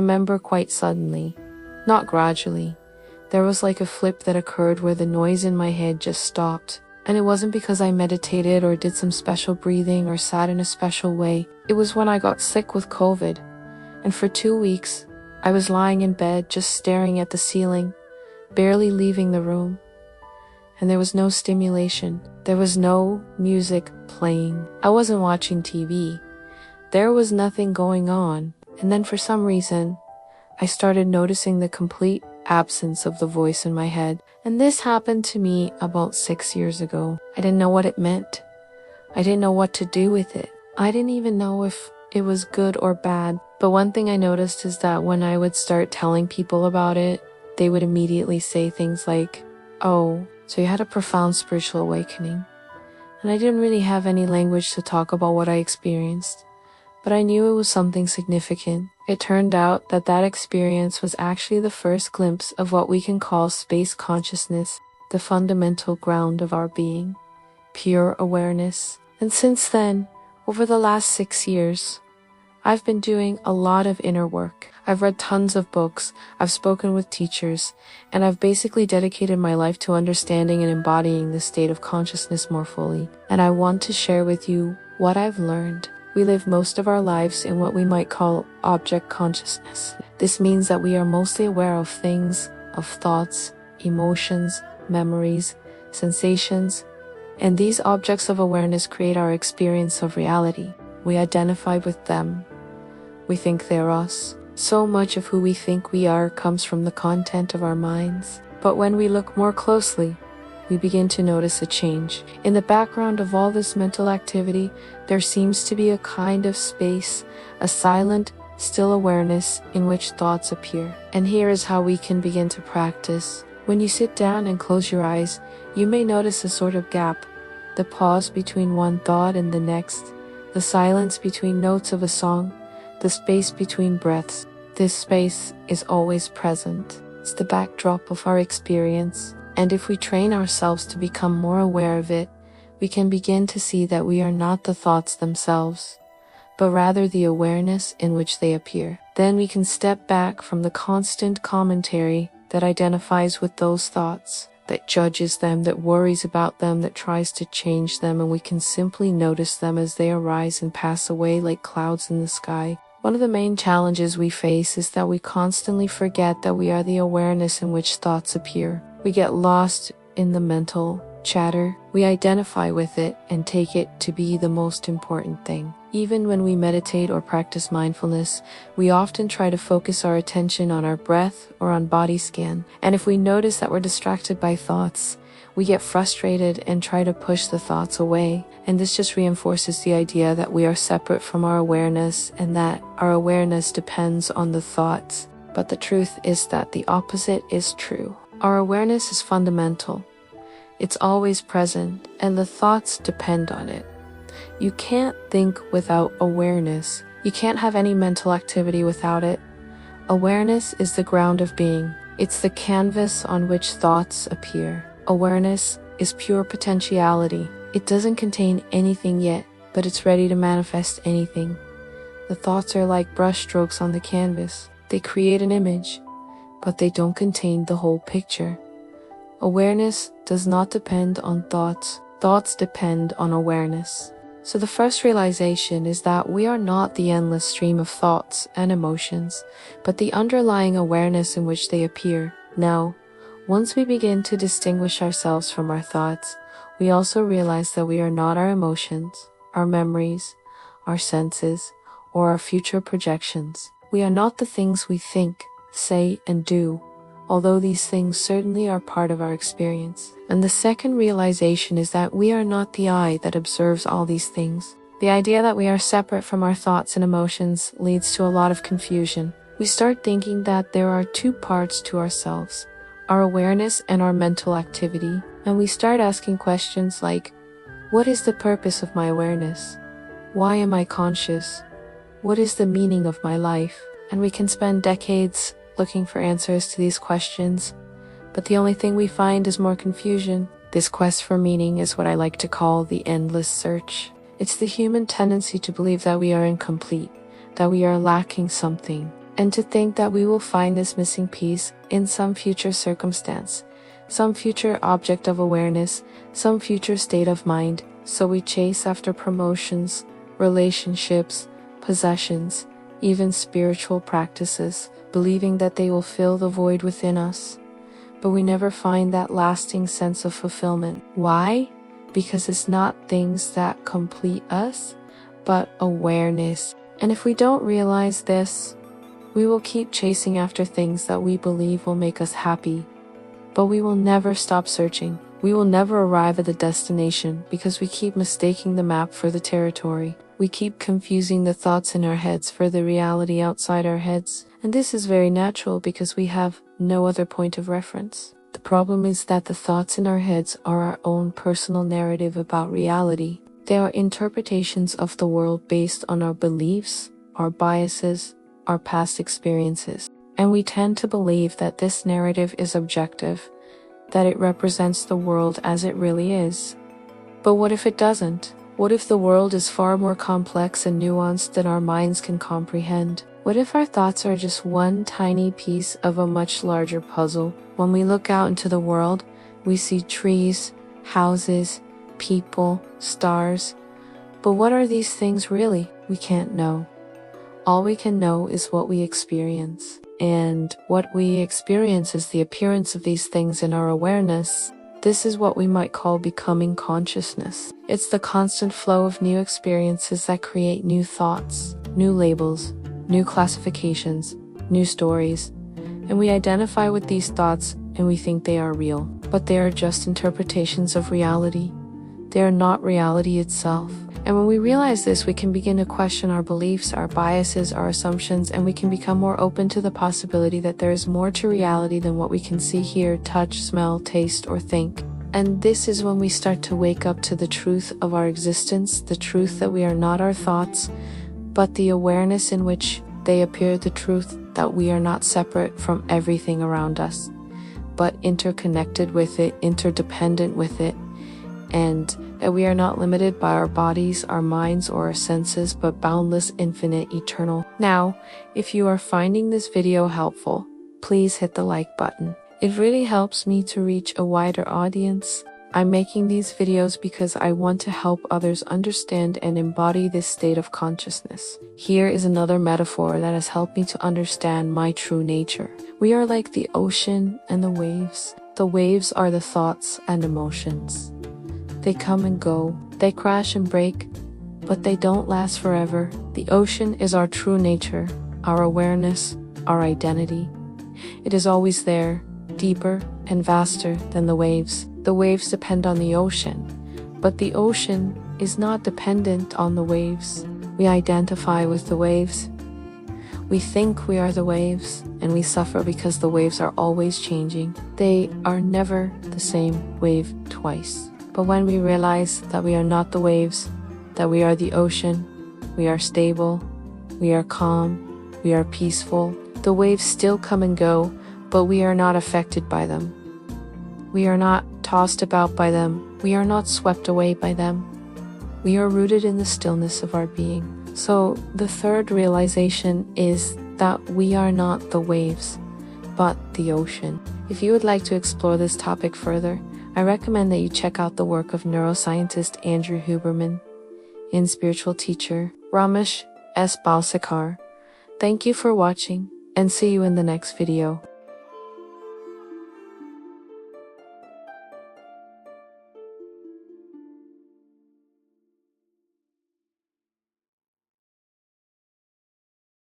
remember quite suddenly, not gradually. There was like a flip that occurred where the noise in my head just stopped. And it wasn't because I meditated or did some special breathing or sat in a special way. It was when I got sick with COVID. And for 2 weeks, I was lying in bed just staring at the ceiling, barely leaving the room. And there was no stimulation. There was no music playing. I wasn't watching TV. There was nothing going on. And then for some reason, I started noticing the complete absence of the voice in my head. And this happened to me about 6 years ago. I didn't know what it meant. I didn't know what to do with it. I didn't even know if it was good or bad. But one thing I noticed is that when I would start telling people about it, they would immediately say things like, "Oh, so you had a profound spiritual awakening." And I didn't really have any language to talk about what I experienced, but I knew it was something significant. It turned out that that experience was actually the first glimpse of what we can call space consciousness, the fundamental ground of our being, pure awareness. And since then, over the last 6 years, I've been doing a lot of inner work. I've read tons of books, I've spoken with teachers, and I've basically dedicated my life to understanding and embodying this state of consciousness more fully. And I want to share with you what I've learned. We live most of our lives in what we might call object consciousness. This means that we are mostly aware of things, of thoughts, emotions, memories, sensations, and these objects of awareness create our experience of reality. We identify with them. We think they're us. So much of who we think we are comes from the content of our minds. But when we look more closely, we begin to notice a change. In the background of all this mental activity, there seems to be a kind of space, a silent, still awareness in which thoughts appear. And here is how we can begin to practice. When you sit down and close your eyes, you may notice a sort of gap, the pause between one thought and the next, the silence between notes of a song, the space between breaths. This space is always present. It's the backdrop of our experience. And if we train ourselves to become more aware of it, we can begin to see that we are not the thoughts themselves, but rather the awareness in which they appear. Then we can step back from the constant commentary that identifies with those thoughts, that judges them, that worries about them, that tries to change them, and we can simply notice them as they arise and pass away like clouds in the sky. One of the main challenges we face is that we constantly forget that we are the awareness in which thoughts appear. We get lost in the mental chatter. We identify with it and take it to be the most important thing. Even when we meditate or practice mindfulness, we often try to focus our attention on our breath or on body scan. And if we notice that we're distracted by thoughts, we get frustrated and try to push the thoughts away. And this just reinforces the idea that we are separate from our awareness and that our awareness depends on the thoughts. But the truth is that the opposite is true. Our awareness is fundamental. It's always present, and the thoughts depend on it. You can't think without awareness. You can't have any mental activity without it. Awareness is the ground of being. It's the canvas on which thoughts appear. Awareness is pure potentiality. It doesn't contain anything yet, but it's ready to manifest anything. The thoughts are like brushstrokes on the canvas. They create an image, but they don't contain the whole picture. Awareness does not depend on thoughts. Thoughts depend on awareness. So the first realization is that we are not the endless stream of thoughts and emotions, but the underlying awareness in which they appear. Now, once we begin to distinguish ourselves from our thoughts, we also realize that we are not our emotions, our memories, our senses, or our future projections. We are not the things we think, say, and do, although these things certainly are part of our experience. And the second realization is that we are not the I that observes all these things. The idea that we are separate from our thoughts and emotions leads to a lot of confusion. We start thinking that there are two parts to ourselves, our awareness and our mental activity, and we start asking questions like, what is the purpose of my awareness? Why am I conscious? What is the meaning of my life? And we can spend decades looking for answers to these questions, but the only thing we find is more confusion. This quest for meaning is what I like to call the endless search. It's the human tendency to believe that we are incomplete, that we are lacking something, And to think that we will find this missing piece in some future circumstance, some future object of awareness, some future state of mind. So we chase after promotions, relationships, possessions, even spiritual practices, believing that they will fill the void within us. But we never find that lasting sense of fulfillment. Why? Because it's not things that complete us, but awareness. And if we don't realize this, we will keep chasing after things that we believe will make us happy. But we will never stop searching. We will never arrive at the destination because we keep mistaking the map for the territory. We keep confusing the thoughts in our heads for the reality outside our heads. And this is very natural because we have no other point of reference. The problem is that the thoughts in our heads are our own personal narrative about reality. They are interpretations of the world based on our beliefs, our biases, our past experiences. And we tend to believe that this narrative is objective, that it represents the world as it really is. But what if it doesn't? What if the world is far more complex and nuanced than our minds can comprehend? What if our thoughts are just one tiny piece of a much larger puzzle? When we look out into the world, we see trees, houses, people, stars. But what are these things really? We can't know. All we can know is what we experience. And what we experience is the appearance of these things in our awareness. This is what we might call becoming consciousness. It's the constant flow of new experiences that create new thoughts, new labels, new classifications, new stories. And we identify with these thoughts and we think they are real. But they are just interpretations of reality. They are not reality itself. And when we realize this, we can begin to question our beliefs, our biases, our assumptions, and we can become more open to the possibility that there is more to reality than what we can see, hear, touch, smell, taste, or think. And this is when we start to wake up to the truth of our existence, the truth that we are not our thoughts, but the awareness in which they appear, the truth that we are not separate from everything around us, but interconnected with it, interdependent with it, and that we are not limited by our bodies, our minds, or our senses, but boundless, infinite, eternal. Now, if you are finding this video helpful, please hit the like button. It really helps me to reach a wider audience. I'm making these videos because I want to help others understand and embody this state of consciousness. Here is another metaphor that has helped me to understand my true nature. We are like the ocean and the waves. The waves are the thoughts and emotions. They come and go, they crash and break, but they don't last forever. The ocean is our true nature, our awareness, our identity. It is always there, deeper and vaster than the waves. The waves depend on the ocean, but the ocean is not dependent on the waves. We identify with the waves. We think we are the waves, and we suffer because the waves are always changing. They are never the same wave twice. But when we realize that we are not the waves, that we are the ocean, we are stable, we are calm, we are peaceful, the waves still come and go, but we are not affected by them. We are not tossed about by them. We are not swept away by them. We are rooted in the stillness of our being. So the third realization is that we are not the waves, but the ocean. If you would like to explore this topic further, I recommend that you check out the work of neuroscientist Andrew Huberman and spiritual teacher Ramesh S. Balsekar. Thank you for watching, and see you in the next video.